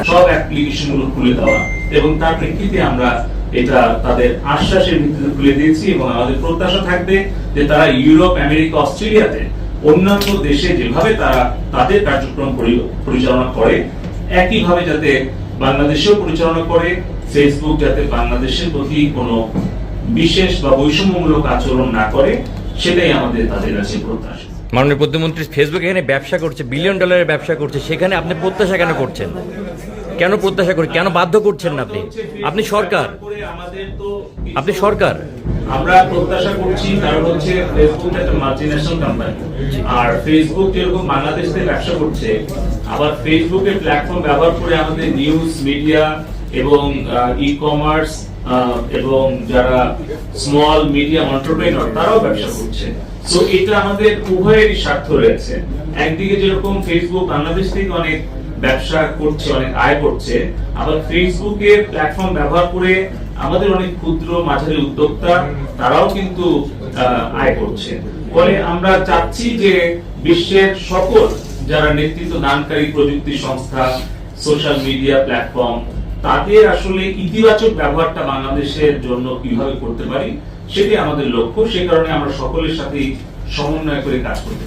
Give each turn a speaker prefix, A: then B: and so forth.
A: সব অ্যাপ্লিকেশন গুলো খুলে দেওয়া, এবং তার প্রেক্ষিতে আমরা এটা তাদের আশ্বাসের ভিত্তিতে খুলে দিয়েছি, এবং আমাদের প্রত্যাশা থাকবে যে তারা ইউরোপ, আমেরিকা, অস্ট্রেলিয়াতে অন্যান্য দেশে যেভাবে তারা তাদের কার্যক্রম পরিচালনা করে একইভাবে যাতে বাংলাদেশেও পরিচালনা করে, ফেসবুক যাতে বাংলাদেশের প্রতি কোনো বিশেষ বা বৈষম্যমূলক আচরণ না করে, সেটাই আমাদের তাদের কাছে প্রত্যাশা।
B: মাননীয় প্রধানমন্ত্রী ফেসবুক এখানে ব্যবসা করছে, বিলিয়ন ডলারের ব্যবসা করছে, সেখানে আপনি প্রত্যাশা কেন করছেন? কেন প্রত্যাশা করে, কেন বাধ্য করছেন না আপনি? আপনি সরকার, আপনি সরকার।
A: আমরা প্রত্যাশা করছি কারণ হচ্ছে ফেসবুক একটা মাল্টিন্যাশনাল কোম্পানি, আর ফেসবুক যেরকম বাংলাদেশে ব্যবসা করছে, আবার ফেসবুকের প্ল্যাটফর্ম ব্যবহার করে আমাদের নিউজ মিডিয়া এবং ই কমার্স এবং যারা স্মল মিডিয়াম এন্টারপ্রেনার তারাও ব্যবসা করছে। তো এটা আমাদের উভয়েরই স্বার্থ রয়েছে। একদিকে যেরকম ফেসবুক বাংলাদেশ থেকে অনেক ব্যবসা করছে, অনেক আয় করছে, আবার ফেসবুকের প্ল্যাটফর্ম ব্যবহার করে আমাদের অনেক ক্ষুদ্র মাঝারি উদ্যোক্তা তারাও কিন্তু আয় করছে। ফলে আমরা চাচ্ছি যে বিশ্বের সকল যারা নেতৃত্ব দানকারী প্রযুক্তি সংস্থা, সোশ্যাল মিডিয়া প্ল্যাটফর্ম, তাদের আসলে ইতিবাচক ব্যবহারটা বাংলাদেশের জন্য কিভাবে করতে পারি সেটি আমাদের লক্ষ্য। সে কারণে আমরা সকলের সাথে সমন্বয় করে কাজ করতে